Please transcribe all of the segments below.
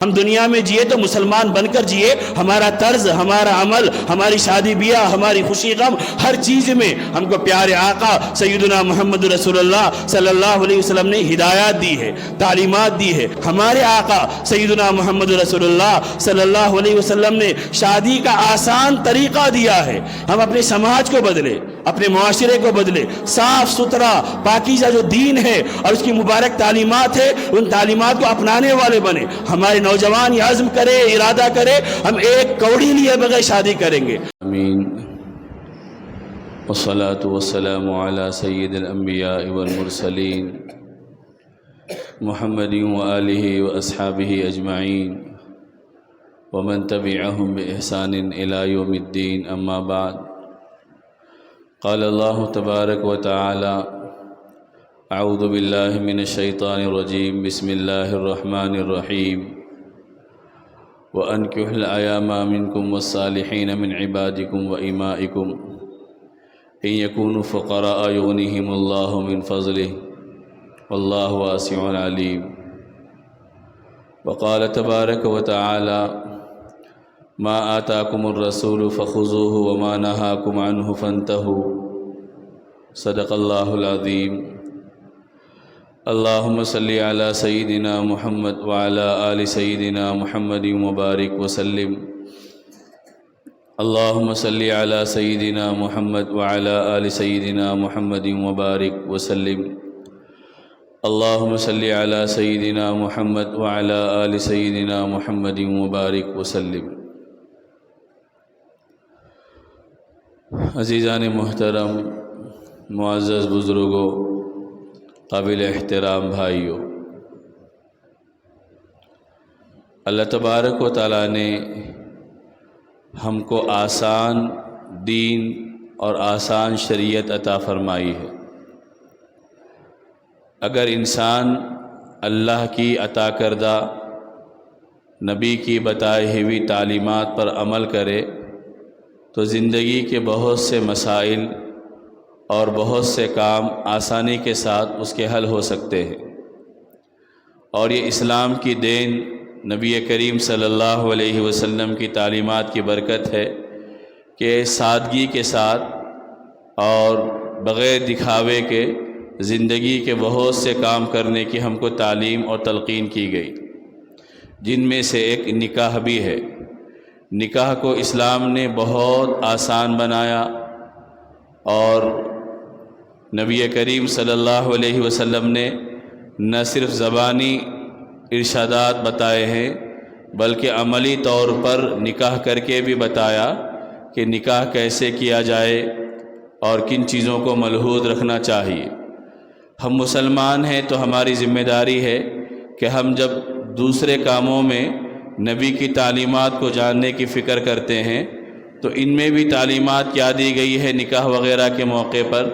ہم دنیا میں جیے تو مسلمان بن کر جیے، ہمارا طرز، ہمارا عمل، ہماری شادی بیاہ، ہماری خوشی غم، ہر چیز میں ہم کو پیارے آقا سیدنا محمد رسول اللہ صلی اللہ علیہ وسلم نے ہدایات دی ہے، تعلیمات دی ہے۔ ہمارے آقا سیدنا محمد رسول اللہ صلی اللہ علیہ وسلم نے شادی کا آسان طریقہ دیا ہے۔ ہم اپنے سماج کو بدلے، اپنے معاشرے کو بدلے، صاف ستھرا پاکیزہ جو دین ہے اور اس کی مبارک تعلیمات ہے، ان تعلیمات کو اپنانے والے بنے۔ ہمارے نوجوان یہ عزم کرے، ارادہ کرے، ہم ایک کوڑی لیے بغیر شادی کریں گے۔ آمین۔ والصلاة والسلام على سید الانبیاء والمرسلین محمد وآلہ واصحابہ اجمعین ومن تبعهم بإحسان إلى يوم الدین، اما بعد۔ قال اللہ تبارک وتعالی: اعوذ باللہ من الشیطان الرجیم، بسم اللہ الرحمن الرحیم۔ وَأَنْكِحُوا الْأَيَامَ مِنْكُمْ وَالصَّالِحِينَ مِنْ عِبَادِكُمْ وَإِمَائِكُمْ إِنْ يَكُونُوا فُقَرَاءَ يُغْنِهِمُ اللَّهُ مِنْ فَضْلِهِ وَاللَّهُ وَاسِعٌ عَلِيمٌ۔ وقال تبارك وتعالى: مَا آتَاكُمُ الرَّسُولُ فَخُذُوهُ وَمَا نَهَاكُمْ عَنْهُ فَانْتَهُوا، صدق اللہ العظیم۔ اللہم صلی علی سیدنا محمد وعلی آل سیدنا محمد مبارک وسلم۔ اللہم صلی علی سیدنا محمد وعلی آل سیدنا محمد مبارک وسلم۔ اللہم صلی علی سیدنا محمد وعلی آل سیدنا محمد مبارک وسلم۔ عزیزان محترم، معزز بزرگوں، قابل احترام بھائیوں، اللہ تبارک و تعالیٰ نے ہم کو آسان دین اور آسان شریعت عطا فرمائی ہے۔ اگر انسان اللہ کی عطا کردہ نبی کی بتائی ہوئی تعلیمات پر عمل کرے تو زندگی کے بہت سے مسائل اور بہت سے کام آسانی کے ساتھ اس کے حل ہو سکتے ہیں۔ اور یہ اسلام کی دین نبی کریم صلی اللہ علیہ وسلم کی تعلیمات کی برکت ہے کہ سادگی کے ساتھ اور بغیر دکھاوے کے زندگی کے بہت سے کام کرنے کی ہم کو تعلیم اور تلقین کی گئی، جن میں سے ایک نکاح بھی ہے۔ نکاح کو اسلام نے بہت آسان بنایا اور نبی کریم صلی اللہ علیہ وسلم نے نہ صرف زبانی ارشادات بتائے ہیں بلکہ عملی طور پر نکاح کر کے بھی بتایا کہ نکاح کیسے کیا جائے اور کن چیزوں کو ملحوظ رکھنا چاہیے۔ ہم مسلمان ہیں تو ہماری ذمہ داری ہے کہ ہم جب دوسرے کاموں میں نبی کی تعلیمات کو جاننے کی فکر کرتے ہیں تو ان میں بھی تعلیمات کیا دی گئی ہے نکاح وغیرہ کے موقع پر،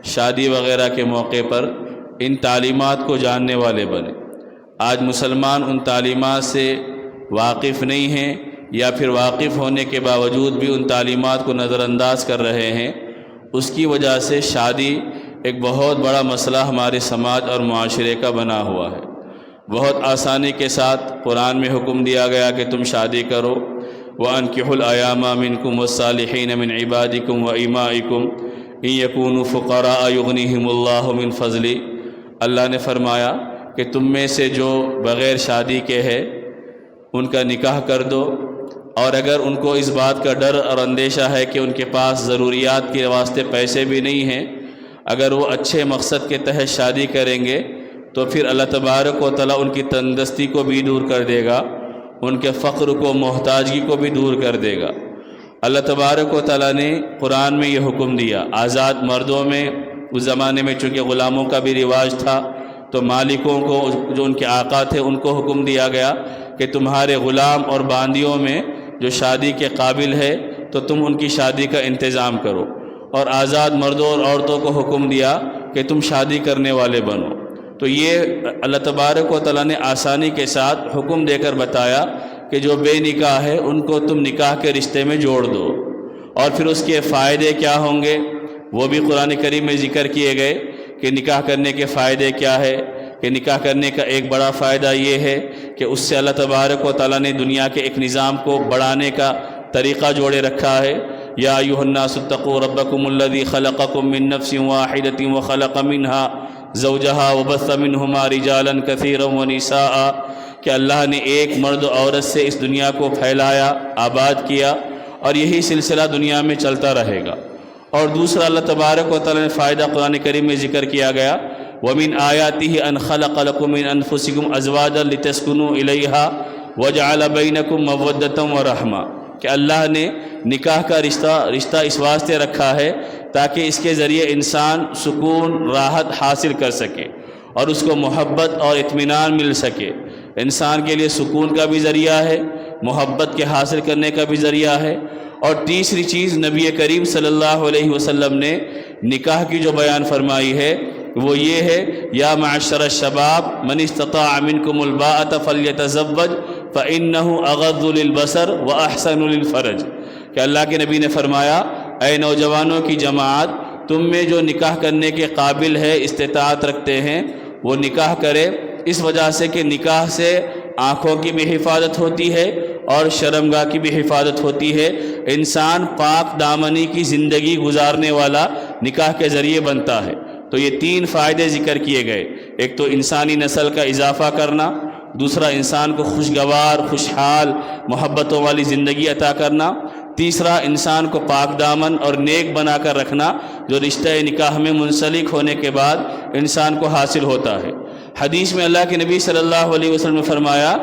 شادی وغیرہ کے موقع پر، ان تعلیمات کو جاننے والے بنے۔ آج مسلمان ان تعلیمات سے واقف نہیں ہیں یا پھر واقف ہونے کے باوجود بھی ان تعلیمات کو نظر انداز کر رہے ہیں۔ اس کی وجہ سے شادی ایک بہت بڑا مسئلہ ہمارے سماج اور معاشرے کا بنا ہوا ہے۔ بہت آسانی کے ساتھ قرآن میں حکم دیا گیا کہ تم شادی کرو۔ وَأَنْكِحُوا الْأَيَامَ مِنْكُمْ وَالصَّالِحِينَ مِنْ عِبَادِكُمْ وَإِمَائِكُمْ إِنْ يَكُونُوا فُقَرَاءَ يُغْنِهِمُ اللَّهُ مِنْ فَضْلِهِ۔ اللہ نے فرمایا کہ تم میں سے جو بغیر شادی کے ہے ان کا نکاح کر دو، اور اگر ان کو اس بات کا ڈر اور اندیشہ ہے کہ ان کے پاس ضروریات کے واسطے پیسے بھی نہیں ہیں، اگر وہ اچھے مقصد کے تحت شادی کریں گے تو پھر اللہ تبارک و تعالیٰ ان کی تندرستی کو بھی دور کر دے گا، ان کے فقر کو، محتاجگی کو بھی دور کر دے گا۔ اللہ تبارک و تعالیٰ نے قرآن میں یہ حکم دیا۔ آزاد مردوں میں اس زمانے میں چونکہ غلاموں کا بھی رواج تھا تو مالکوں کو، جو ان کے آقا تھے، ان کو حکم دیا گیا کہ تمہارے غلام اور باندیوں میں جو شادی کے قابل ہے تو تم ان کی شادی کا انتظام کرو، اور آزاد مردوں اور عورتوں کو حکم دیا کہ تم شادی کرنے والے بنو۔ تو یہ اللہ تبارک و تعالیٰ نے آسانی کے ساتھ حکم دے کر بتایا کہ جو بے نکاح ہے ان کو تم نکاح کے رشتے میں جوڑ دو، اور پھر اس کے فائدے کیا ہوں گے وہ بھی قرآن کریم میں ذکر کیے گئے کہ نکاح کرنے کے فائدے کیا ہے۔ کہ نکاح کرنے کا ایک بڑا فائدہ یہ ہے کہ اس سے اللہ تبارک و تعالیٰ نے دنیا کے ایک نظام کو بڑھانے کا طریقہ جوڑے رکھا ہے۔ یا ایھا الناس اتقوا ربکم الذی خلقکم من نفس واحدۃ وخلق منها زوجها وبث منهما رجالا کثیرا ونساء، کہ اللہ نے ایک مرد و عورت سے اس دنیا کو پھیلایا، آباد کیا، اور یہی سلسلہ دنیا میں چلتا رہے گا۔ اور دوسرا اللہ تبارک و تعالیٰ نے فائدہ قرآن کریم میں ذکر کیا گیا، وَمِنْ آيَاتِهِ أَنْ خَلَقَ لَكُم مِّنْ أَنفُسِكُمْ أَزْوَاجًا لِتَسْكُنُوا إِلَيْهَا وَجَعَلَ بَيْنَكُم مَّوَدَّةً وَرَحْمَةً، کہ اللہ نے نکاح کا رشتہ اس واسطے رکھا ہے تاکہ اس کے ذریعے انسان سکون راحت حاصل کر سکے اور اس کو محبت اور اطمینان مل سکے۔ انسان کے لیے سکون کا بھی ذریعہ ہے، محبت کے حاصل کرنے کا بھی ذریعہ ہے۔ اور تیسری چیز نبی کریم صلی اللہ علیہ وسلم نے نکاح کی جو بیان فرمائی ہے وہ یہ ہے، یا معشر الشباب من استطاع منکم الباءۃ فلیتزوج فإنہ اغض للبصر واحسن للفرج، کہ اللہ کے نبی نے فرمایا، اے نوجوانوں کی جماعت، تم میں جو نکاح کرنے کے قابل ہے، استطاعت رکھتے ہیں، وہ نکاح کرے، اس وجہ سے کہ نکاح سے آنکھوں کی بھی حفاظت ہوتی ہے اور شرمگاہ کی بھی حفاظت ہوتی ہے۔ انسان پاک دامنی کی زندگی گزارنے والا نکاح کے ذریعے بنتا ہے۔ تو یہ تین فائدے ذکر کیے گئے، ایک تو انسانی نسل کا اضافہ کرنا، دوسرا انسان کو خوشگوار خوشحال محبتوں والی زندگی عطا کرنا، تیسرا انسان کو پاک دامن اور نیک بنا کر رکھنا جو رشتہ نکاح میں منسلک ہونے کے بعد انسان کو حاصل ہوتا ہے۔ حدیث میں اللہ کے نبی صلی اللہ علیہ وسلم نے فرمایا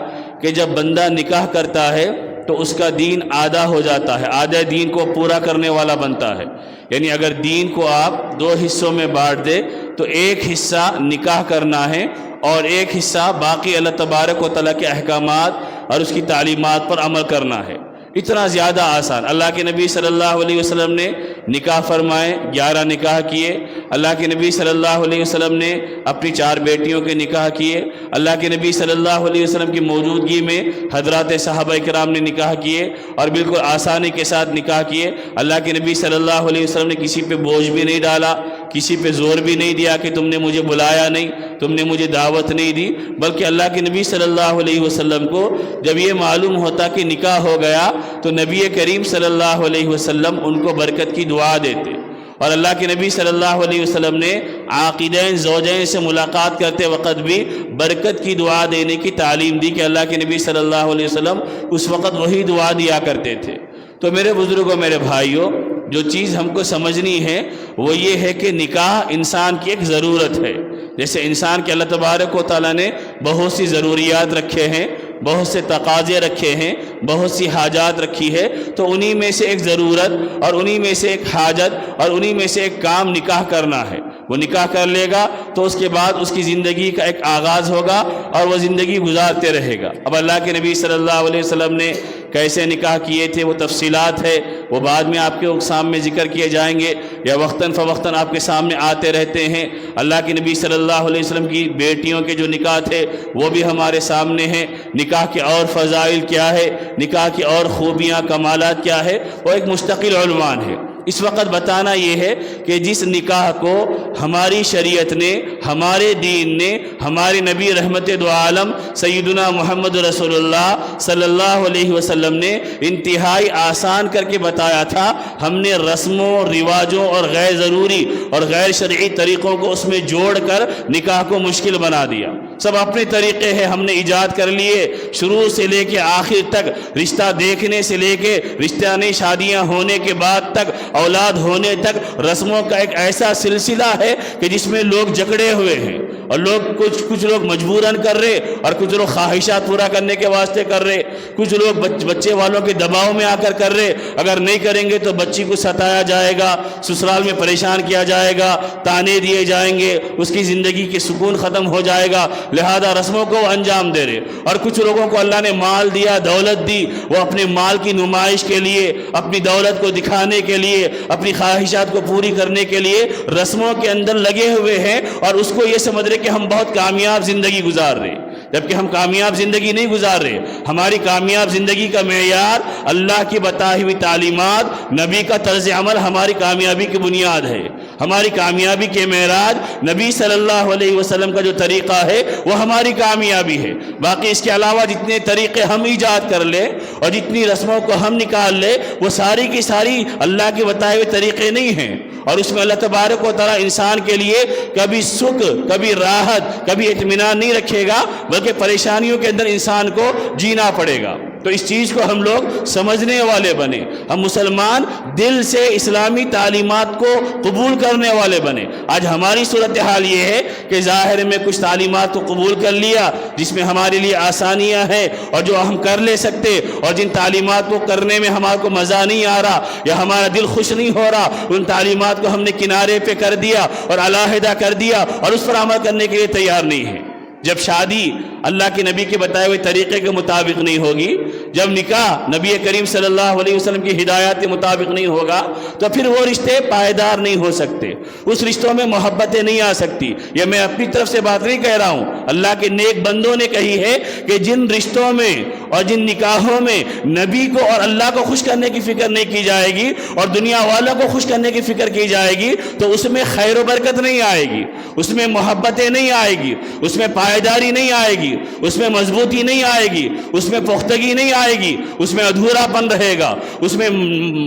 کہ جب بندہ نکاح کرتا ہے تو اس کا دین آدھا ہو جاتا ہے، آدھے دین کو پورا کرنے والا بنتا ہے۔ یعنی اگر دین کو آپ دو حصوں میں بانٹ دے تو ایک حصہ نکاح کرنا ہے اور ایک حصہ باقی اللہ تبارک و تعالیٰ کے احکامات اور اس کی تعلیمات پر عمل کرنا ہے۔ اتنا زیادہ آسان۔ اللہ کے نبی صلی اللہ علیہ وسلم نے نکاح فرمائے، 11 نکاح کیے۔ اللہ کے نبی صلی اللہ علیہ وسلم نے اپنی 4 بیٹیوں کے نکاح کیے۔ اللہ کے نبی صلی اللہ علیہ وسلم کی موجودگی میں حضرات صحابہ کرام نے نکاح کیے اور بالکل آسانی کے ساتھ نکاح کیے۔ اللہ کے نبی صلی اللہ علیہ وسلم نے کسی پہ بوجھ بھی نہیں ڈالا، کسی پہ زور بھی نہیں دیا کہ تم نے مجھے بلایا نہیں، تم نے مجھے دعوت نہیں دی، بلکہ اللہ کے نبی صلی اللہ علیہ وسلم کو جب یہ معلوم ہوتا کہ نکاح ہو گیا تو نبی کریم صلی اللہ علیہ وسلم ان کو برکت کی دعا دیتے۔ اور اللہ کے نبی صلی اللہ علیہ وسلم نے عاقدین زوجین سے ملاقات کرتے وقت بھی برکت کی دعا دینے کی تعلیم دی کہ اللہ کے نبی صلی اللہ علیہ وسلم اس وقت وہی دعا دیا کرتے تھے۔ تو میرے بزرگوں، میرے بھائیوں، جو چیز ہم کو سمجھنی ہے وہ یہ ہے کہ نکاح انسان کی ایک ضرورت ہے۔ جیسے انسان کے اللہ تبارک و تعالیٰ نے بہت سی ضروریات رکھے ہیں، بہت سے تقاضے رکھے ہیں، بہت سی حاجات رکھی ہے، تو انہی میں سے ایک ضرورت اور انہی میں سے ایک حاجت اور انہی میں سے ایک کام نکاح کرنا ہے۔ وہ نکاح کر لے گا تو اس کے بعد اس کی زندگی کا ایک آغاز ہوگا اور وہ زندگی گزارتے رہے گا۔ اب اللہ کے نبی صلی اللہ علیہ وسلم نے کیسے نکاح کیے تھے وہ تفصیلات ہے، وہ بعد میں آپ کے سامنے ذکر کیے جائیں گے یا وقتاً فوقتاً آپ کے سامنے آتے رہتے ہیں۔ اللہ کے نبی صلی اللہ علیہ وسلم کی بیٹیوں کے جو نکاح تھے وہ بھی ہمارے سامنے ہیں۔ نکاح کے اور فضائل کیا ہے، نکاح کی اور خوبیاں کمالات کیا ہے، وہ ایک مستقل عنوان ہے۔ اس وقت بتانا یہ ہے کہ جس نکاح کو ہماری شریعت نے، ہمارے دین نے، ہمارے نبی رحمت دو عالم سیدنا محمد رسول اللہ صلی اللہ علیہ وسلم نے انتہائی آسان کر کے بتایا تھا، ہم نے رسموں رواجوں اور غیر ضروری اور غیر شرعی طریقوں کو اس میں جوڑ کر نکاح کو مشکل بنا دیا۔ سب اپنے طریقے ہیں ہم نے ایجاد کر لیے، شروع سے لے کے آخر تک، رشتہ دیکھنے سے لے کے رشتہ نہیں شادیاں ہونے کے بعد تک، اولاد ہونے تک رسموں کا ایک ایسا سلسلہ ہے کہ جس میں لوگ جکڑے ہوئے ہیں، اور لوگ کچھ لوگ مجبوراً کر رہے اور کچھ لوگ خواہشات پورا کرنے کے واسطے کر رہے، کچھ لوگ بچے والوں کے دباؤ میں آ کر رہے، اگر نہیں کریں گے تو بچی کو ستایا جائے گا، سسرال میں پریشان کیا جائے گا، تانے دیے جائیں گے، اس کی زندگی کے سکون ختم ہو جائے گا، لہذا رسموں کو انجام دے رہے۔ اور کچھ لوگوں کو اللہ نے مال دیا، دولت دی، وہ اپنے مال کی نمائش کے لیے، اپنی دولت کو دکھانے کے لیے، اپنی خواہشات کو پوری کرنے کے لیے رسموں کے اندر لگے ہوئے ہیں، اور اس کو یہ سمجھ رہے کہ ہم بہت کامیاب زندگی گزار رہے ہیں، جبکہ ہم کامیاب زندگی نہیں گزار رہے۔ ہماری کامیاب زندگی کا معیار اللہ کی بتائی ہوئی تعلیمات، نبی کا طرز عمل ہماری کامیابی کی بنیاد ہے۔ ہماری کامیابی کے معراج نبی صلی اللہ علیہ وسلم کا جو طریقہ ہے وہ ہماری کامیابی ہے۔ باقی اس کے علاوہ جتنے طریقے ہم ایجاد کر لیں اور جتنی رسموں کو ہم نکال لیں وہ ساری کی ساری اللہ کے بتائے ہوئے طریقے نہیں ہیں، اور اس میں اللہ تبارک و تعالیٰ انسان کے لیے کبھی سکھ، کبھی راحت، کبھی اطمینان نہیں رکھے گا، بلکہ پریشانیوں کے اندر انسان کو جینا پڑے گا۔ تو اس چیز کو ہم لوگ سمجھنے والے بنے، ہم مسلمان دل سے اسلامی تعلیمات کو قبول کرنے والے بنے۔ آج ہماری صورتحال یہ ہے کہ ظاہر میں کچھ تعلیمات کو قبول کر لیا جس میں ہمارے لیے آسانیاں ہیں اور جو ہم کر لے سکتے، اور جن تعلیمات کو کرنے میں ہمارے کو مزہ نہیں آ رہا یا ہمارا دل خوش نہیں ہو رہا، ان تعلیمات کو ہم نے کنارے پہ کر دیا اور علیحدہ کر دیا اور اس پر عمل کرنے کے لیے تیار نہیں ہے۔ جب شادی اللہ کے نبی کے بتائے ہوئے طریقے کے مطابق نہیں ہوگی، جب نکاح نبی کریم صلی اللہ علیہ وسلم کی ہدایات کے مطابق نہیں ہوگا، تو پھر وہ رشتے پائیدار نہیں ہو سکتے، اس رشتوں میں محبتیں نہیں آ سکتی۔ یہ میں اپنی طرف سے بات نہیں کہہ رہا ہوں، اللہ کے نیک بندوں نے کہی ہے کہ جن رشتوں میں اور جن نکاحوں میں نبی کو اور اللہ کو خوش کرنے کی فکر نہیں کی جائے گی اور دنیا والوں کو خوش کرنے کی فکر کی جائے گی، تو اس میں خیر و برکت نہیں آئے گی، اس میں محبتیں نہیں آئے گی، اس میں پائیداری نہیں آئے گی، اس میں مضبوطی نہیں آئے گی، اس میں پختگی نہیں آئے گی، اس میں ادھورا پن رہے گا، اس میں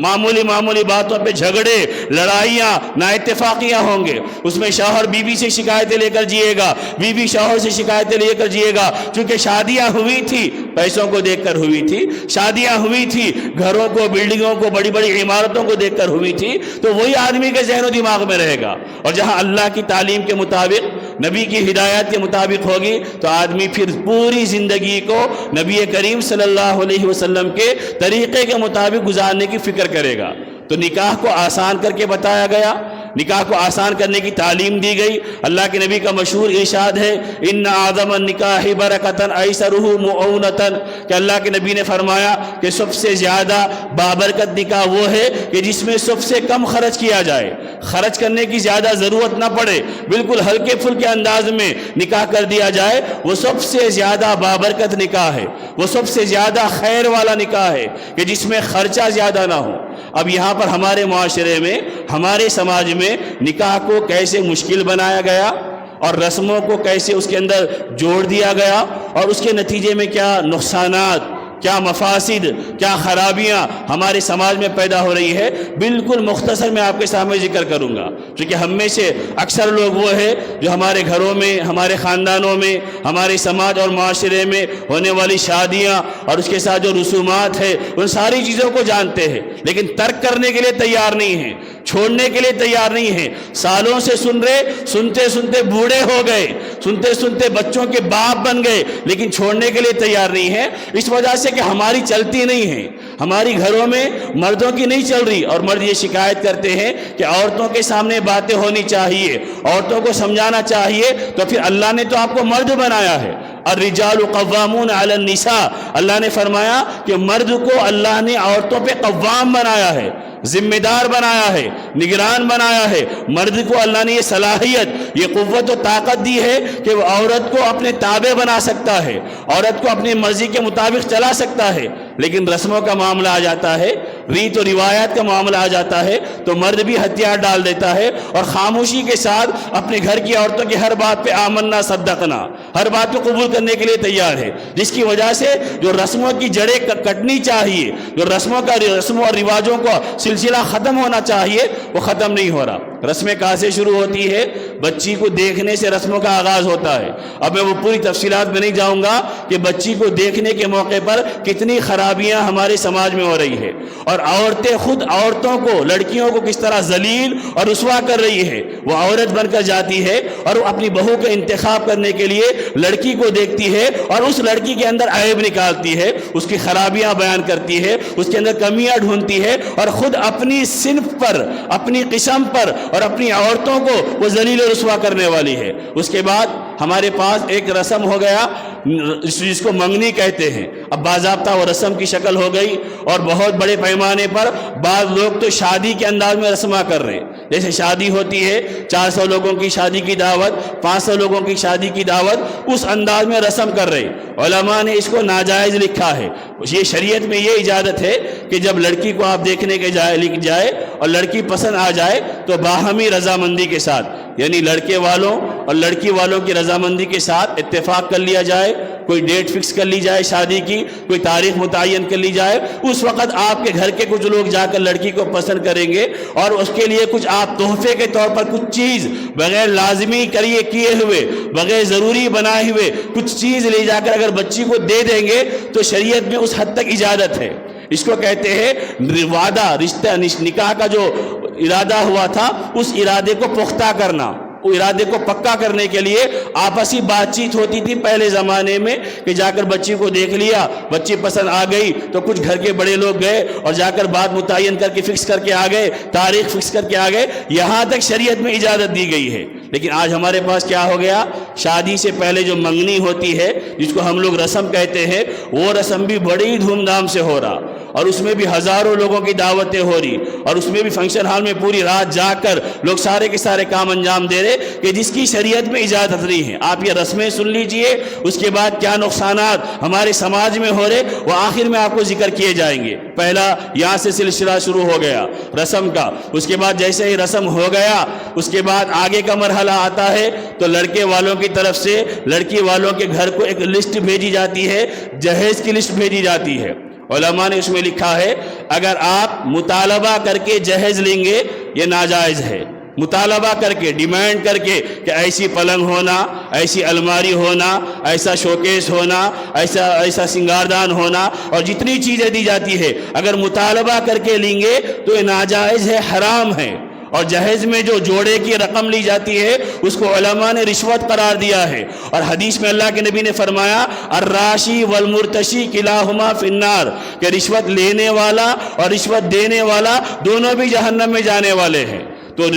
معمولی باتوں پہ جھگڑے، لڑائیاں، نا اتفاقیاں ہوں گے، اس میں شوہر بیوی سے شکایتیں لے کر جیے گا، بیوی شوہر سے شکایتیں لے کر جیے گا، چونکہ شادیاں ہوئی تھی پیسوں کو دیکھ کر ہوئی تھی، شادیاں ہوئی تھی گھروں کو، بلڈنگوں کو، بڑی بڑی عمارتوں کو دیکھ کر ہوئی تھی، تو وہی آدمی کے ذہن و دماغ میں رہے گا۔ اور جہاں اللہ کی تعلیم کے مطابق، نبی کی ہدایت کے مطابق ہوگی، تو آدمی پھر پوری زندگی کو نبی کریم صلی اللہ علیہ وسلم کے طریقے کے مطابق گزارنے کی فکر کرے گا۔ تو نکاح کو آسان کر کے بتایا گیا، نکاح کو آسان کرنے کی تعلیم دی گئی۔ اللہ کے نبی کا مشہور ارشاد ہے، ان اعظم النکاح برکتن ایسرہ مؤونتن، کہ اللہ کے نبی نے فرمایا کہ سب سے زیادہ بابرکت نکاح وہ ہے کہ جس میں سب سے کم خرچ کیا جائے، خرچ کرنے کی زیادہ ضرورت نہ پڑے، بالکل ہلکے پھلکے انداز میں نکاح کر دیا جائے، وہ سب سے زیادہ بابرکت نکاح ہے، وہ سب سے زیادہ خیر والا نکاح ہے کہ جس میں خرچہ زیادہ نہ ہو۔ اب یہاں پر ہمارے معاشرے میں، ہمارے سماج میں نکاح کو کیسے مشکل بنایا گیا اور رسموں کو کیسے اس کے اندر جوڑ دیا گیا، اور اس کے نتیجے میں کیا نقصانات، کیا مفاسد، کیا خرابیاں ہمارے سماج میں پیدا ہو رہی ہے، بالکل مختصر میں آپ کے سامنے ذکر کروں گا۔ کیونکہ ہم میں سے اکثر لوگ وہ ہیں جو ہمارے گھروں میں، ہمارے خاندانوں میں، ہمارے سماج اور معاشرے میں ہونے والی شادیاں اور اس کے ساتھ جو رسومات ہیں ان ساری چیزوں کو جانتے ہیں، لیکن ترک کرنے کے لیے تیار نہیں ہیں، چھوڑنے کے لیے تیار نہیں ہیں۔ سالوں سے سن رہے، سنتے سنتے بوڑھے ہو گئے، سنتے سنتے بچوں کے باپ بن گئے، لیکن چھوڑنے کے لیے تیار نہیں ہیں، اس وجہ سے کہ ہماری چلتی نہیں ہے، ہماری گھروں میں مردوں کی نہیں چل رہی، اور مرد یہ شکایت کرتے ہیں کہ عورتوں کے سامنے باتیں ہونی چاہیے، عورتوں کو سمجھانا چاہیے۔ تو پھر اللہ نے تو آپ کو مرد بنایا ہے، الرجال قوامون علی النساء، اللہ نے فرمایا کہ مرد کو اللہ نے عورتوں پہ قوام بنایا ہے، ذمہ دار بنایا ہے، نگران بنایا ہے۔ مرد کو اللہ نے یہ صلاحیت، یہ قوت و طاقت دی ہے کہ وہ عورت کو اپنے تابع بنا سکتا ہے، عورت کو اپنی مرضی کے مطابق چلا سکتا ہے۔ لیکن رسموں کا معاملہ آ جاتا ہے، ریت و روایات کا معاملہ آ جاتا ہے، تو مرد بھی ہتھیار ڈال دیتا ہے اور خاموشی کے ساتھ اپنے گھر کی عورتوں کی ہر بات پہ آمنا صدقنا، ہر بات کو قبول کرنے کے لیے تیار ہے، جس کی وجہ سے جو رسموں کی جڑیں کٹنی چاہیے، جو رسموں اور رواجوں کو سلسلہ ختم ہونا چاہیے، وہ ختم نہیں ہو رہا۔ رسمیں کہاں سے شروع ہوتی ہے؟ بچی کو دیکھنے سے رسموں کا آغاز ہوتا ہے۔ اب میں وہ پوری تفصیلات میں نہیں جاؤں گا کہ بچی کو دیکھنے کے موقع پر کتنی خرابیاں ہمارے سماج میں ہو رہی ہے، اور عورتیں خود عورتوں کو، لڑکیوں کو کس طرح ذلیل اور رسوا کر رہی ہے۔ وہ عورت بن کر جاتی ہے اور وہ اپنی بہو کا انتخاب کرنے کے لیے لڑکی کو دیکھتی ہے اور اس لڑکی کے اندر عیب نکالتی ہے، اس کی خرابیاں بیان کرتی ہے، اس کے اندر کمیاں ڈھونڈتی ہے، اور خود اپنی صنف پر، اپنی قسم پر اور اپنی عورتوں کو وہ ذلیل و رسوا کرنے والی ہے۔ اس کے بعد ہمارے پاس ایک رسم ہو گیا، جس کو منگنی کہتے ہیں، اب باضابطہ وہ رسم کی شکل ہو گئی، اور بہت بڑے پیمانے پر بعض لوگ تو شادی کے انداز میں رسماں کر رہے ہیں۔ جیسے شادی ہوتی ہے 400 لوگوں کی شادی کی دعوت، 500 لوگوں کی شادی کی دعوت، اس انداز میں رسم کر رہے ہیں۔ علماء نے اس کو ناجائز لکھا ہے۔ یہ شریعت میں یہ اجازت ہے کہ جب لڑکی کو آپ دیکھنے کے لکھ جائے اور لڑکی پسند آ جائے تو باہمی رضامندی کے ساتھ، یعنی لڑکے والوں اور لڑکی والوں کی رضامندی کے ساتھ اتفاق کر لیا جائے، کوئی ڈیٹ فکس کر لی جائے شادی کی، کوئی تاریخ متعین کر لی جائے۔ اس وقت آپ کے گھر کے کچھ لوگ جا کر لڑکی کو پسند کریں گے اور اس کے لیے کچھ آپ تحفے کے طور پر کچھ چیز بغیر لازمی کیے ہوئے، بغیر ضروری بنائے ہوئے کچھ چیز لے جا کر اگر بچی کو دے دیں گے تو شریعت میں اس حد تک اجازت ہے۔ اس کو کہتے ہیں وعدہ، رشتہ، نکاح کا جو ارادہ ہوا تھا اس ارادے کو پختہ کرنا، وہ ارادے کو پکا کرنے کے لیے آپسی بات چیت ہوتی تھی پہلے زمانے میں کہ جا کر بچی کو دیکھ لیا، بچی پسند آ گئی تو کچھ گھر کے بڑے لوگ گئے اور جا کر بات متعین کر کے فکس کر کے آ گئے، تاریخ فکس کر کے آ گئے، یہاں تک شریعت میں اجازت دی گئی ہے۔ لیکن آج ہمارے پاس کیا ہو گیا، شادی سے پہلے جو منگنی ہوتی ہے جس کو ہم لوگ رسم کہتے ہیں، وہ رسم بھی بڑی دھوم دھام سے ہو رہا، اور اس میں بھی ہزاروں لوگوں کی دعوتیں ہو رہی، اور اس میں بھی فنکشن ہال میں پوری رات جا کر لوگ سارے کے سارے کام انجام دے رہے کہ جس کی شریعت میں اجازت نہیں ہے۔ آپ یہ رسمیں سن لیجئے، اس کے بعد کیا نقصانات ہمارے سماج میں ہو رہے وہ آخر میں آپ کو ذکر کیے جائیں گے۔ پہلا یہاں سے سلسلہ شروع ہو گیا رسم کا، اس کے بعد جیسے ہی رسم ہو گیا اس کے بعد آگے کا مرحلہ آتا ہے تو لڑکے والوں کی طرف سے لڑکی والوں کے گھر کو ایک لسٹ بھیجی جاتی ہے، جہیز کی لسٹ بھیجی جاتی ہے۔ علماء نے اس میں لکھا ہے اگر آپ مطالبہ کر کے جہیز لیں گے یہ ناجائز ہے، مطالبہ کر کے، ڈیمانڈ کر کے کہ ایسی پلنگ ہونا، ایسی الماری ہونا، ایسا شوکیس ہونا، ایسا سنگاردان ہونا، اور جتنی چیزیں دی جاتی ہے اگر مطالبہ کر کے لیں گے تو یہ ناجائز ہے، حرام ہے۔ اور جہیز میں جو جوڑے کی رقم لی جاتی ہے اس کو علماء نے رشوت قرار دیا ہے، اور حدیث میں اللہ کے نبی نے فرمایا الراشی والمرتشی کلاہما فی النار، کہ رشوت لینے والا اور رشوت دینے والا دونوں بھی جہنم میں جانے والے ہیں۔ تو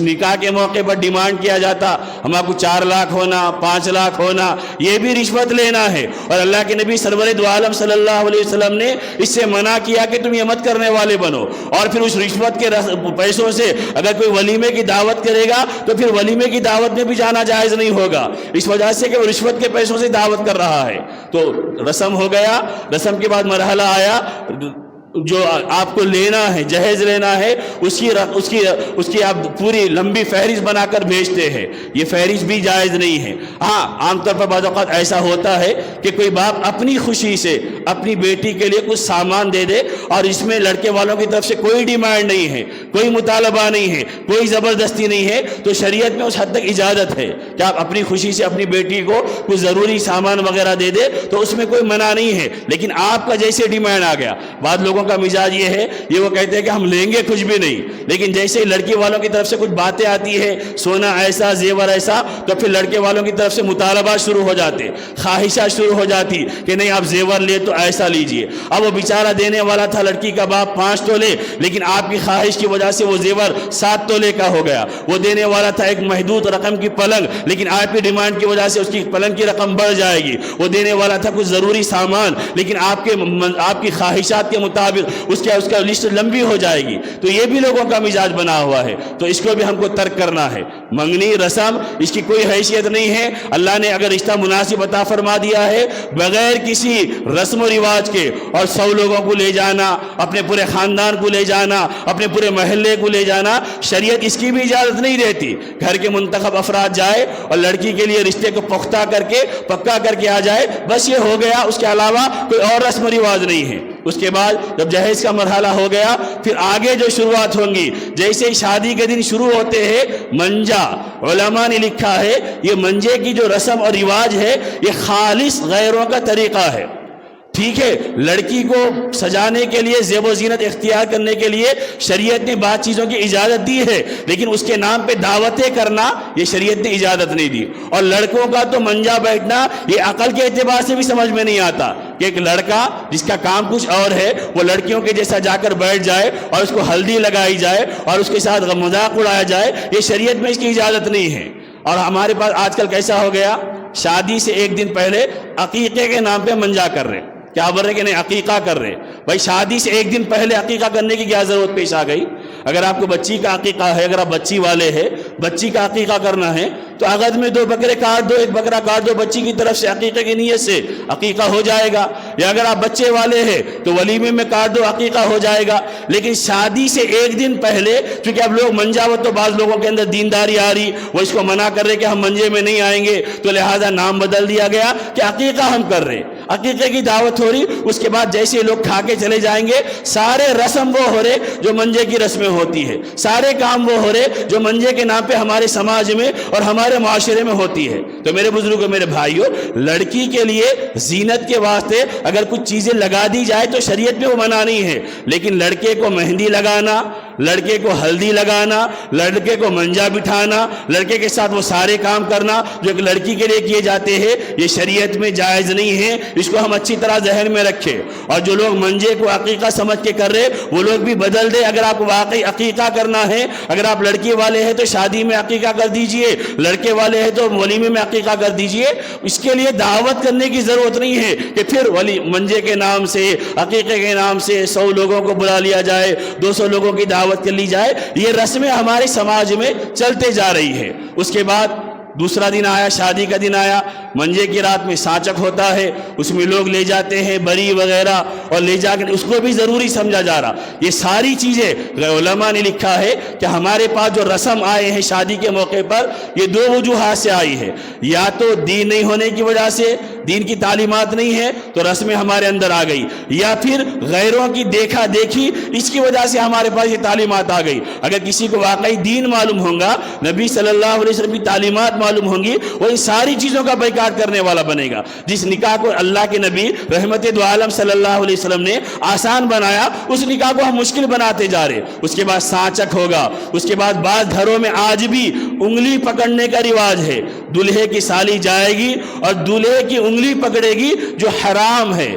نکاح کے موقع پر ڈیمانڈ کیا جاتا ہمارا کو 4 لاکھ ہونا، 5 لاکھ ہونا، یہ بھی رشوت لینا ہے، اور اللہ کے نبی سرور دو عالم صلی اللہ علیہ وسلم نے اس سے منع کیا کہ تم یہ مت کرنے والے بنو۔ اور پھر اس رشوت کے پیسوں سے اگر کوئی ولیمے کی دعوت کرے گا تو پھر ولیمے کی دعوت میں بھی جانا جائز نہیں ہوگا، اس وجہ سے کہ وہ رشوت کے پیسوں سے دعوت کر رہا ہے۔ تو رسم ہو گیا، رسم کے بعد مرحلہ آیا جو آپ کو لینا ہے، جہیز لینا ہے، اس کی آپ پوری لمبی فہرست بنا کر بھیجتے ہیں، یہ فہرست بھی جائز نہیں ہے۔ ہاں عام طور پر بعض اوقات ایسا ہوتا ہے کہ کوئی باپ اپنی خوشی سے اپنی بیٹی کے لیے کچھ سامان دے دے اور اس میں لڑکے والوں کی طرف سے کوئی ڈیمانڈ نہیں ہے، کوئی مطالبہ نہیں ہے، کوئی زبردستی نہیں ہے، تو شریعت میں اس حد تک اجازت ہے کہ آپ اپنی خوشی سے اپنی بیٹی کو کچھ ضروری سامان وغیرہ دے دے تو اس میں کوئی منع نہیں ہے۔ لیکن آپ کا جیسے ڈیمانڈ آ گیا، بعض لوگوں کا مزاج یہ ہے، یہ وہ کہتے ہیں کہ ہم لیں گے کچھ بھی نہیں، لیکن جیسے ہی لڑکی والوں کی طرف سے کچھ باتیں آتی ہے، سونا ایسا، زیور ایسا، تو پھر لڑکے والوں کی طرف سے مطالبات شروع ہو جاتے، خواہشات شروع ہو جاتی کہ نہیں آپ زیور لے تو ایسا لیجئے۔ اب وہ بیچارہ دینے والا تھا لڑکی کا باپ 5 تولے، لیکن آپ کی خواہش کی وجہ سے وہ زیور 7 تولے کا ہو گیا۔ وہ دینے والا تھا ایک محدود رقم کی پلنگ، لیکن آپ کی ڈیمانڈ کی وجہ سے اس کی پلنگ کی رقم بڑھ جائے گی۔ وہ دینے والا تھا کچھ ضروری سامان، لیکن آپ کی خواہشات کے مطابق اس کا لسٹ لمبی ہو جائے گی۔ تو یہ بھی لوگوں کا مزاج بنا ہوا ہے، تو اس کو بھی ہم کو ترک کرنا ہے۔ منگنی رسم اس کی کوئی حیثیت نہیں ہے، اللہ نے اگر رشتہ مناسب عطا فرما دیا ہے بغیر کسی رسم و رواج کے، اور 100 لوگوں کو لے جانا، اپنے پورے خاندان کو لے جانا، اپنے پورے محلے کو لے جانا، شریعت اس کی بھی اجازت نہیں دیتی۔ گھر کے منتخب افراد جائے اور لڑکی کے لیے رشتے کو پختہ کر کے پکا کر کے آ جائے، بس یہ ہو گیا، اس کے علاوہ کوئی اور رسم و رواج نہیں ہے۔ اس کے بعد جب جہیز کا مرحلہ ہو گیا پھر آگے جو شروعات ہوں گی، جیسے ہی شادی کے دن شروع ہوتے ہیں منجا، علماء نے لکھا ہے یہ منجے کی جو رسم اور رواج ہے یہ خالص غیروں کا طریقہ ہے۔ ٹھیک ہے، لڑکی کو سجانے کے لیے، زیب و زینت اختیار کرنے کے لیے شریعت نے بعض چیزوں کی اجازت دی ہے، لیکن اس کے نام پہ دعوتیں کرنا یہ شریعت نے اجازت نہیں دی۔ اور لڑکوں کا تو منجا بیٹھنا یہ عقل کے اعتبار سے بھی سمجھ میں نہیں آتا کہ ایک لڑکا جس کا کام کچھ اور ہے وہ لڑکیوں کے جیسا جا کر بیٹھ جائے اور اس کو ہلدی لگائی جائے اور اس کے ساتھ مذاق اڑایا جائے، یہ شریعت میں اس کی اجازت نہیں ہے۔ اور ہمارے پاس آج کل کیسا ہو گیا، شادی سے ایک دن پہلے عقیقے کے نام پہ منجا کر رہے ہیں، کیا بول رہے کہ نہیں عقیقہ کر رہے؟ بھائی شادی سے ایک دن پہلے عقیقہ کرنے کی کیا ضرورت پیش آ گئی؟ اگر آپ کو بچی کا عقیقہ ہے، اگر آپ بچی والے ہیں، بچی کا عقیقہ کرنا ہے تو عقد میں 2 بکرے کاٹ دو، 1 بکرا کاٹ دو بچی کی طرف سے، عقیقے کی نیت سے عقیقہ ہو جائے گا۔ یا اگر آپ بچے والے ہیں تو ولیمے میں کاٹ دو، عقیقہ ہو جائے گا۔ لیکن شادی سے ایک دن پہلے، چونکہ اب لوگ منجاوت، تو بعض لوگوں کے اندر دینداری آ رہی، وہ اس کو منع کر رہے کہ ہم منجے میں نہیں آئیں گے، تو لہٰذا نام بدل دیا گیا کہ عقیقہ ہم کر رہے، عقیقے کی دعوت ہو رہی۔ اس کے بعد جیسے لوگ کھا کے چلے جائیں گے، سارے رسم وہ ہو رہے جو منجے کی رسمیں ہوتی ہے، سارے کام وہ ہو رہے جو منجے کے نام پہ ہمارے سماج میں اور ہمارے معاشرے میں ہوتی ہے۔ تو میرے بزرگوں، میرے بھائیوں، لڑکی کے لیے زینت کے واسطے اگر کچھ چیزیں لگا دی جائے تو شریعت میں وہ منع نہیں ہے، لیکن لڑکے کو مہندی لگانا، لڑکے کو ہلدی لگانا، لڑکے کو منجا بٹھانا، لڑکے کے ساتھ وہ سارے کام کرنا جو ایک لڑکی کے لیے کیے جاتے ہیں، یہ شریعت میں جائز نہیں ہے۔ اس کو ہم اچھی طرح ذہن میں رکھیں۔ اور جو لوگ منجے کو عقیقہ سمجھ کے کر رہے، وہ لوگ بھی بدل دے۔ اگر آپ واقعی عقیقہ کرنا ہے، اگر آپ لڑکی والے ہیں تو شادی میں عقیقہ کر دیجئے، لڑکے والے ہیں تو ولیمے میں عقیقہ کر دیجئے۔ اس کے لیے دعوت کرنے کی ضرورت نہیں ہے کہ پھر منجے کے نام سے، عقیقے کے نام سے 100 لوگوں کو بلا لیا جائے، 200 لوگوں کی دعوت کر لی جائے۔ یہ رسمیں ہمارے سماج میں چلتے جا رہی ہے۔ اس کے بعد دوسرا دن آیا، شادی کا دن آیا، منجے کی رات میں سانچک ہوتا ہے، اس میں لوگ لے جاتے ہیں بری وغیرہ، اور لے جا کر اس کو بھی ضروری سمجھا جا رہا۔ یہ ساری چیزیں علماء نے لکھا ہے کہ ہمارے پاس جو رسم آئے ہیں شادی کے موقع پر، یہ 2 وجوہات سے آئی ہے۔ یا تو دین نہیں ہونے کی وجہ سے، دین کی تعلیمات نہیں ہے تو رسمیں ہمارے اندر آ گئی، یا پھر غیروں کی دیکھا دیکھی، اس کی وجہ سے ہمارے پاس یہ تعلیمات آ گئی۔ اگر کسی کو واقعی دین معلوم ہوگا، نبی صلی اللہ علیہ وسلم کی تعلیمات معلوم ہوں گی، وہ ان ساری چیزوں کا بائیکاٹ کرنے والا بنے گا۔ جس نکاح کو اللہ کے نبی رحمت دو عالم صلی اللہ علیہ وسلم نے آسان بنایا، اس نکاح کو ہم مشکل بناتے جا رہے۔ اس کے بعد سانچک ہوگا، اس کے بعد بعض گھروں میں آج بھی انگلی پکڑنے کا رواج ہے۔ دلہے کی سالی جائے گی اور دلہے کی انگلی پکڑے گی، جو حرام ہے۔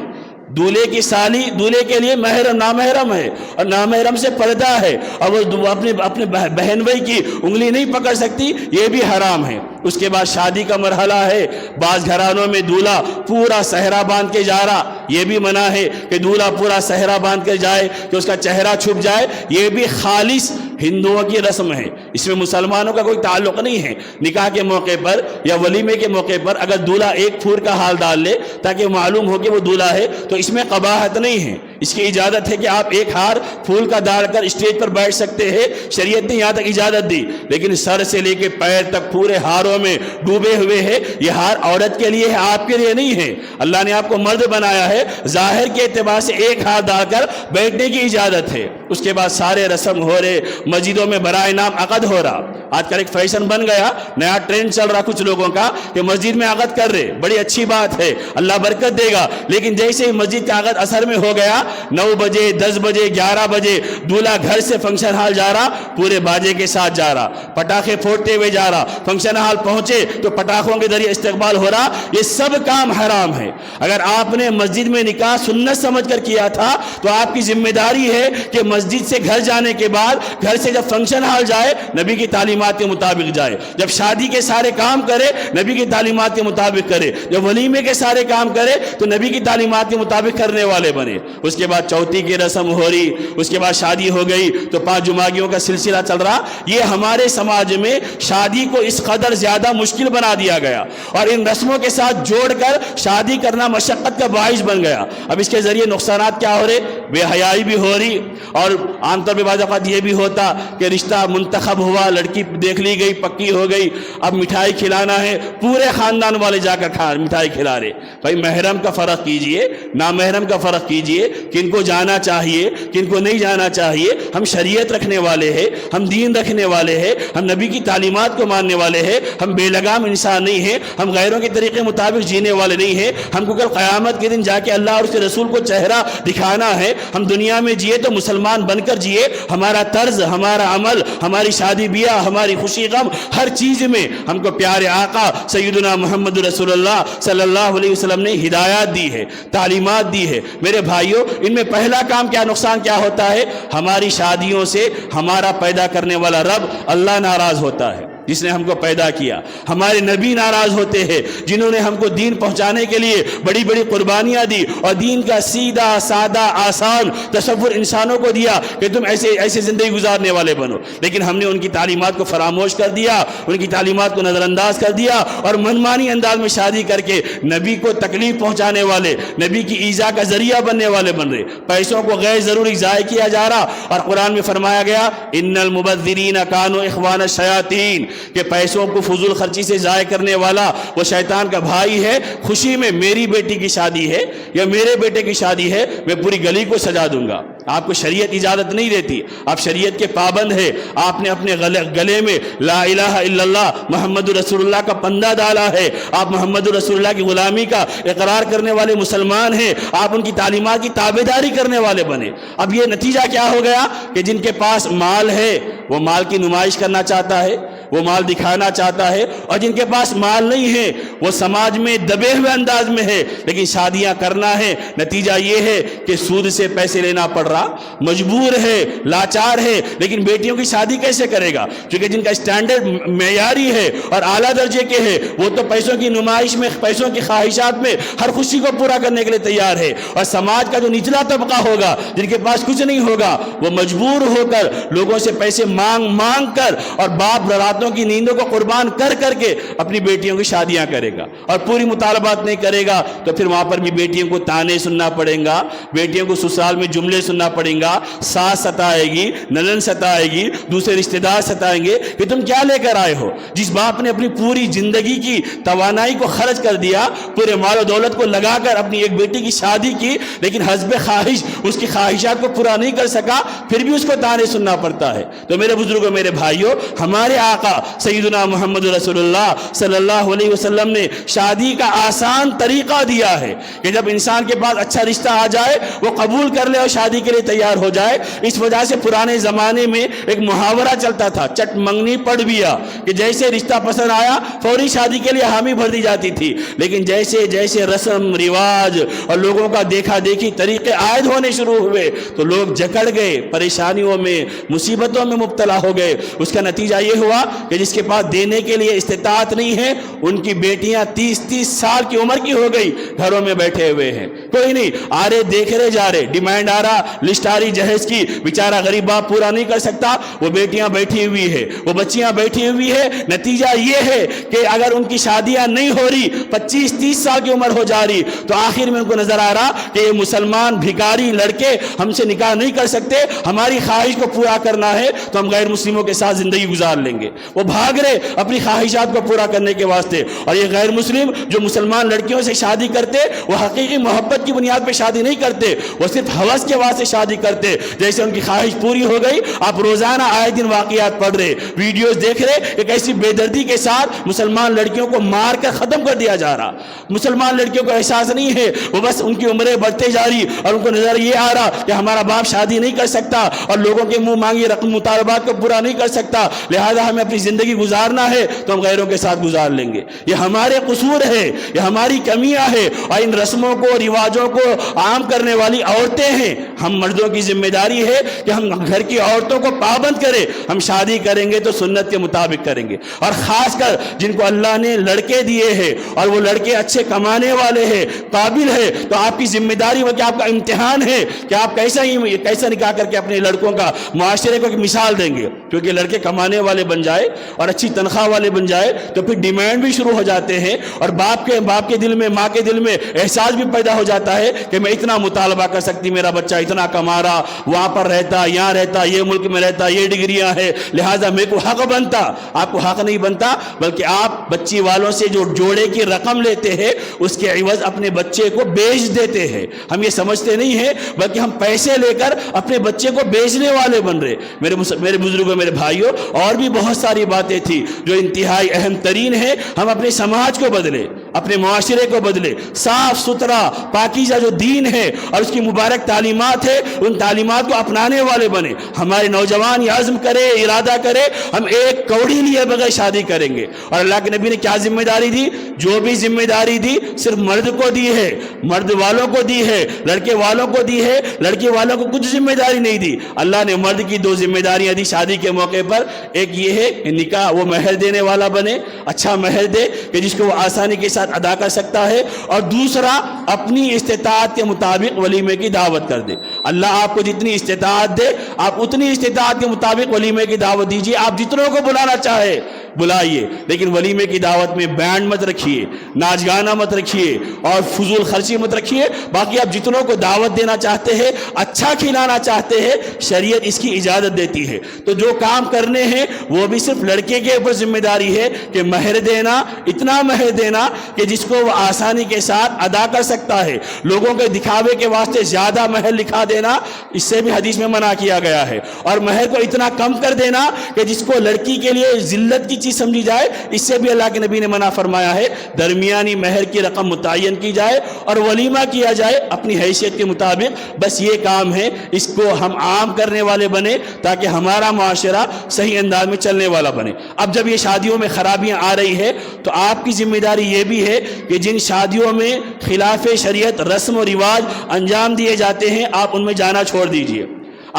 دولہے کی سالی دولہے کے لیے محرم نامحرم ہے، اور نامحرم سے پردہ ہے، اور وہ اپنے بہن بھائی کی انگلی نہیں پکڑ سکتی، یہ بھی حرام ہے۔ اس کے بعد شادی کا مرحلہ ہے، بعض گھرانوں میں دولہا پورا صحرا باندھ کے جا رہا، یہ بھی منع ہے کہ دولہا پورا صحرا باندھ کے جائے کہ اس کا چہرہ چھپ جائے، یہ بھی خالص ہندوؤں کی رسم ہے، اس میں مسلمانوں کا کوئی تعلق نہیں ہے۔ نکاح کے موقع پر یا ولیمے کے موقع پر اگر دولہا ایک پھور کا حال ڈال لے تاکہ معلوم ہو کہ وہ دولہا ہے، تو اس میں قباحت نہیں ہے، اس کی اجازت ہے کہ آپ ایک ہار پھول کا ڈال کر اسٹیج پر بیٹھ سکتے ہیں، شریعت نے یہاں تک اجازت دی۔ لیکن سر سے لے کے پیر تک پورے ہاروں میں ڈوبے ہوئے ہیں، یہ ہار عورت کے لیے ہے، آپ کے لیے نہیں ہے۔ اللہ نے آپ کو مرد بنایا ہے، ظاہر کے اعتبار سے ایک ہار ڈال کر بیٹھنے کی اجازت ہے۔ اس کے بعد سارے رسم ہو رہے، مسجدوں میں برائے نام عقد ہو رہا۔ آج کل ایک فیشن بن گیا، نیا ٹرینڈ چل رہا کچھ لوگوں کا کہ مسجد میں عقد کر رہے، بڑی اچھی بات ہے، اللہ برکت دے گا۔ لیکن جیسے ہی مسجد کا عقد اثر میں ہو گیا، 9 بجے 10 بجے 11 بجے دولہا گھر سے فنکشن ہال جا رہا، پورے باجے کے ساتھ جا رہا، پٹاخے پھوڑتے ہوئے جا رہا، فنکشن ہال پہنچے تو پٹاخوں کے ذریعے استقبال ہو رہا، یہ سب کام حرام ہے۔ اگر آپ نے مسجد میں نکاح سنت سمجھ کر کیا تھا تو آپ کی ذمہ داری ہے کہ مسجد سے گھر جانے کے بعد، گھر سے جب فنکشن ہال جائے نبی کی تعلیمات کے مطابق جائے، جب شادی کے سارے کام کرے نبی کی تعلیمات کے مطابق کرے، جب ولیمے کے سارے کام کرے تو نبی کی تعلیمات کے مطابق کرنے والے بنے۔ اس کے بعد چوتھی کی رسم ہو رہی، اس کے بعد شادی ہو گئی تو 5 جمعگیوں کا سلسلہ چل رہا۔ یہ ہمارے سماج میں شادی کو اس قدر زیادہ مشکل بنا دیا گیا اور ان رسموں کے ساتھ جوڑ کر شادی کرنا مشقت کا باعث بن گیا۔ اب اس کے ذریعے نقصانات کیا ہو رہے؟ بے حیائی بھی ہو رہی، اور عام طور پہ بعض اوقات یہ بھی ہوتا کہ رشتہ منتخب ہوا، لڑکی دیکھ لی گئی، پکی ہو گئی، اب مٹھائی کھلانا ہے، پورے خاندان والے جا کر مٹھائی کھلا رہے۔ بھائی محرم کا فرق کیجئے، نامحرم کا فرق کیجئے، کن کو جانا چاہیے کن کو نہیں جانا چاہیے۔ ہم شریعت رکھنے والے ہیں، ہم دین رکھنے والے ہیں، ہم نبی کی تعلیمات کو ماننے والے ہیں، ہم بے لگام انسان نہیں ہیں، ہم غیروں کے طریقے مطابق جینے والے نہیں ہیں۔ ہم کو کل قیامت کے دن جا کے اللہ اور اس کے رسول کو چہرہ دکھانا ہے۔ ہم دنیا میں جیے تو مسلمان بن کر جیے، ہمارا طرز، ہمارا عمل، ہماری شادی بیاہ، ہماری خوشی غم، ہر چیز میں ہم کو پیارے آقا سیدنا محمد رسول اللہ صلی اللہ علیہ وسلم نے ہدایات دی ہے، تعلیمات دی ہے۔ میرے بھائیوں، ان میں پہلا کام کیا نقصان کیا ہوتا ہے؟ ہماری شادیوں سے ہمارا پیدا کرنے والا رب اللہ ناراض ہوتا ہے۔ جس نے ہم کو پیدا کیا. ہمارے نبی ناراض ہوتے ہیں جنہوں نے ہم کو دین پہنچانے کے لیے بڑی بڑی قربانیاں دی اور دین کا سیدھا سادہ آسان تصور انسانوں کو دیا کہ تم ایسے زندگی گزارنے والے بنو. لیکن ہم نے ان کی تعلیمات کو فراموش کر دیا, ان کی تعلیمات کو نظر انداز کر دیا اور منمانی انداز میں شادی کر کے نبی کو تکلیف پہنچانے والے, نبی کی ایذا کا ذریعہ بننے والے بن رہے. پیسوں کو غیر ضروری ضائع کیا جا رہا اور قرآن میں فرمایا گیا ان المبذرین کانوا اخوان الشیاطین کہ پیسوں کو فضول خرچی سے ضائع کرنے والا وہ شیطان کا بھائی ہے. خوشی میں میری بیٹی کی شادی ہے یا میرے بیٹے کی شادی ہے, میں پوری گلی کو سجا دوں گا. آپ کو شریعت اجازت نہیں دیتی, آپ شریعت کے پابند ہے. آپ نے اپنے گلے میں لا الہ الا اللہ محمد رسول اللہ کا پندہ ڈالا ہے. آپ محمد رسول اللہ کی غلامی کا اقرار کرنے والے مسلمان ہیں. آپ ان کی تعلیمات کی تابعداری کرنے والے بنے. اب یہ نتیجہ کیا ہو گیا کہ جن کے پاس مال ہے وہ مال کی نمائش کرنا چاہتا ہے, وہ مال دکھانا چاہتا ہے, اور جن کے پاس مال نہیں ہے وہ سماج میں دبے ہوئے انداز میں ہے لیکن شادیاں کرنا ہے. نتیجہ یہ ہے کہ سود سے پیسے لینا پڑ رہا, مجبور ہے, لاچار ہے, لیکن بیٹیوں کی شادی کیسے کرے گا؟ کیونکہ جن کا اسٹینڈرڈ معیاری ہے اور اعلیٰ درجے کے ہے وہ تو پیسوں کی نمائش میں, پیسوں کی خواہشات میں ہر خوشی کو پورا کرنے کے لیے تیار ہے. اور سماج کا جو نچلا طبقہ ہوگا جن کے پاس کچھ نہیں ہوگا وہ مجبور ہو کر لوگوں سے پیسے مانگ کر اور باپ راتوں کی نیندوں کو قربان کر کے اپنی بیٹیوں کی شادیاں کرے گا اور پوری مطالبات نہیں کرے گا. تو پھر وہاں پر بھی بیٹیوں کو تانے سننا پڑیں گا, بیٹیوں کو سسرال میں جملے سننا پڑیں گا, ساس ستائے گی, ننن ستائے گی, دوسرے رشتہ دار ستائیں گے کہ تم کیا لے کر آئے ہو. جس باپ نے اپنی پوری زندگی کی توانائی کو خرچ کر دیا, پورے مال و دولت کو لگا کر اپنی ایک بیٹی کی شادی کی, لیکن حسب خواہش اس کی خواہشات کو پورا نہیں کر سکا, پھر بھی اس کو تانے سننا پڑتا ہے. تو میرے بزرگوں, میرے بھائیوں, ہمارے آقا سیدنا محمد رسول اللہ صلی اللہ علیہ وسلم نے شادی کا آسان طریقہ دیا ہے کہ جب انسان کے پاس اچھا رشتہ آ جائے وہ قبول کر لے اور شادی کے لیے تیار ہو جائے. اس وجہ سے پرانے زمانے میں ایک محاورہ چلتا تھا, چٹ منگنی پڑ بیا, کہ جیسے رشتہ پسند آیا فوری شادی کے لیے حامی بھر دی جاتی تھی. لیکن جیسے جیسے رسم رواج اور لوگوں کا دیکھا دیکھی طریقے عائد ہونے شروع ہوئے تو لوگ جکڑ گئے, پریشانیوں میں, مصیبتوں میں مبتلا ہو گئے. اس کا نتیجہ یہ ہوا کہ جس کے پاس دینے کے لیے استطاعت نہیں ہے ان کی بیٹیاں 30 سال کی عمر کی ہو گئی, گھروں میں بیٹھے ہوئے ہیں, کوئی نہیں آ رہے دیکھ رہے جا رہے, ڈیمانڈ آ رہا, لسٹ آ رہی جہیز کی, بیچارہ غریب باپ پورا نہیں کر سکتا, وہ بیٹیاں بیٹھی ہوئی ہے, وہ بچیاں بیٹھی ہوئی ہے. نتیجہ یہ ہے کہ اگر ان کی شادیاں نہیں ہو رہی, 25-30 سال کی عمر ہو جا رہی, تو آخر میں ان کو نظر آ رہا کہ یہ مسلمان بھکاری لڑکے ہم سے نکاح نہیں کر سکتے, ہماری خواہش کو پورا کرنا ہے تو ہم غیر مسلموں کے ساتھ زندگی گزار لیں گے. وہ بھاگ رہے اپنی خواہشات کو پورا کرنے کے واسطے. اور یہ غیر مسلم جو مسلمان لڑکیوں سے شادی کرتے وہ حقیقی محبت کی بنیاد پہ شادی نہیں کرتے, وہ صرف ہوس کے واسطے شادی کرتے. جیسے ان کی خواہش پوری ہو گئی, آپ روزانہ آئے دن واقعات پڑھ رہے, ویڈیوز دیکھ رہے کہ کیسی بے دردی کے ساتھ مسلمان لڑکیوں کو مار کر ختم کر دیا جا رہا. مسلمان لڑکیوں کو احساس نہیں ہے, وہ بس ان کی عمریں بڑھتے جا رہی اور ان کو نظر یہ آ رہا کہ ہمارا باپ شادی نہیں کر سکتا اور لوگوں کے منہ مانگی رقم مطالبات کو پورا نہیں کر سکتا, لہذا ہمیں اپنی زندگی گزارنا ہے تو ہم غیروں کے ساتھ گزار لیں گے. یہ ہمارے قصور ہے, یہ ہماری کمیاں ہے, اور ان رسموں کو رواجوں کو عام کرنے والی عورتیں ہیں. ہم مردوں کی ذمہ داری ہے کہ ہم گھر کی عورتوں کو پابند کریں. ہم شادی کریں گے تو سنت کے مطابق کریں گے, اور خاص کر جن کو اللہ نے لڑکے دیے ہیں اور وہ لڑکے اچھے کمانے والے ہیں, قابل ہے, تو آپ کی ذمہ داری کہ آپ کا امتحان ہے کہ آپ کیسا نکاح کر کے اپنے لڑکوں کا معاشرے کو ایک مثال دیں گے. کیونکہ لڑکے کمانے والے بن جائے اور اچھی تنخواہ والے بن جائے تو پھر ڈیمانڈ بھی شروع ہو جاتے ہیں, اور باپ کے دل میں, ماں کے دل میں احساس بھی پیدا ہو جاتا ہے کہ میں اتنا مطالبہ کر سکتی, میرا بچہ اتنا کما رہا, وہاں پر رہتا, یہاں رہتا, یہ ملک میں رہتا, یہ ڈگریاں ہیں, لہٰذا میرے کو حق بنتا. آپ کو حق نہیں بنتا, بلکہ آپ بچی والوں سے جو جوڑے کی رقم لیتے ہیں اس کے عوض اپنے بچے کو بیچ دیتے ہیں. ہم یہ سمجھتے نہیں ہیں بلکہ ہم پیسے لے کر اپنے بچے کو بیچنے والے بن رہے. میرے بزرگوں, میرے بھائیوں, اور بھی بہت ساری باتیں تھی جو انتہائی اہم ترین ہے. ہم اپنے سماج کو بدلے, اپنے معاشرے کو بدلے, صاف ستھرا پاکیزہ جو دین ہے اور اس کی مبارک تعلیمات ہے ان تعلیمات کو اپنانے والے بنے. ہمارے نوجوان یہ عزم کرے, ارادہ کرے, ہم ایک کوڑی لیے بغیر شادی کریں گے. اور اللہ کے نبی نے کیا ذمہ داری دی؟ جو بھی ذمہ داری دی صرف مرد کو دی ہے, مرد والوں کو دی ہے, لڑکے والوں کو دی ہے, لڑکے والوں کو کچھ ذمہ داری نہیں دی. اللہ نے مرد کی 2 ذمہ داریاں دی شادی کے موقع پر. ایک یہ ہے نکاح وہ مہر دینے والا بنے، اچھا مہر دے کہ جس کو وہ آسانی کے ساتھ ادا کر سکتا ہے، اور دوسرا اپنی استطاعت کے مطابق ولیمے کی دعوت کر دے۔ اللہ آپ کو جتنی استطاعت دے آپ اتنی استطاعت کے مطابق ولیمے کی دعوت دیجیے۔ آپ جتنوں کو بلانا چاہے بلائیے، لیکن ولیمے کی دعوت میں بینڈ مت رکھیے، ناچ گانا مت رکھیے اور فضول خرچی مت رکھیے۔ باقی آپ جتنوں کو دعوت دینا چاہتے ہیں، اچھا کھلانا چاہتے ہیں، شریعت اس کی اجازت دیتی ہے۔ تو جو کام کرنے ہیں وہ بھی صرف لڑکے کے اوپر ذمہ داری ہے کہ مہر دینا، اتنا مہر دینا کہ جس کو وہ آسانی کے ساتھ ادا کر سکتا ہے۔ لوگوں کے دکھاوے کے واسطے زیادہ مہر لکھا دینا، اس سے بھی حدیث میں منع کیا گیا ہے، اور مہر کو اتنا کم کر دینا کہ جس کو لڑکی کے لیے ذلت کی چیز سمجھی جائے، اس سے بھی اللہ کے نبی نے منع فرمایا ہے۔ درمیانی مہر کی رقم متعین کی جائے اور ولیمہ کیا جائے اپنی حیثیت کے مطابق۔ بس یہ کام ہے، اس کو ہم عام کرنے والے بنے تاکہ ہمارا معاشرہ صحیح انداز میں چلنے والا بنے۔ اب جب یہ شادیوں میں خرابیاں آ رہی ہے تو آپ کی ذمہ داری یہ بھی ہے کہ جن شادیوں میں خلاف شریعت رسم و رواج انجام دیے جاتے ہیں آپ ان میں جانا چھوڑ دیجئے،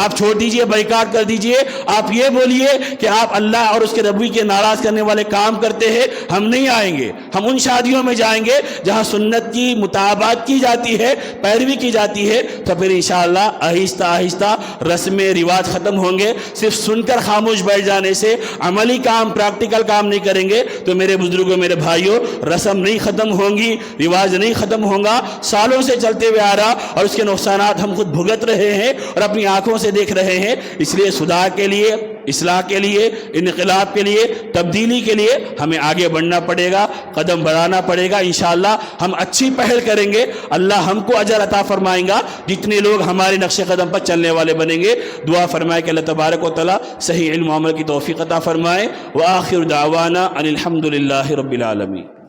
آپ چھوڑ دیجئے، بائیکاٹ کر دیجئے۔ آپ یہ بولیے کہ آپ اللہ اور اس کے ربی کے ناراض کرنے والے کام کرتے ہیں، ہم نہیں آئیں گے۔ ہم ان شادیوں میں جائیں گے جہاں سنت کی مطابقت کی جاتی ہے، پیروی کی جاتی ہے، تو پھر انشاءاللہ آہستہ آہستہ رسم رواج ختم ہوں گے۔ صرف سن کر خاموش بیٹھ جانے سے، عملی کام پریکٹیکل کام نہیں کریں گے تو میرے بزرگوں، میرے بھائیوں، رسم نہیں ختم ہوں گی، رواج نہیں ختم ہوگا، سالوں سے چلتے ہوئے آ رہا اور اس کے نقصانات ہم خود بھگت رہے ہیں اور اپنی آنکھوں سے دیکھ رہے ہیں۔ اس لیے سدھار کے لیے، اصلاح کے لیے، انقلاب کے لیے، تبدیلی کے لیے ہمیں آگے بڑھنا پڑے گا، قدم بڑھانا پڑے گا۔ انشاءاللہ ہم اچھی پہل کریں گے، اللہ ہم کو اجر عطا فرمائیں گا جتنے لوگ ہمارے نقش قدم پر چلنے والے بنیں گے۔ دعا فرمائے کہ اللہ تبارک و تعالی صحیح علم و عمل کی توفیق عطا فرمائے۔ وآخر دعوانا ان الحمد للہ رب العالمین۔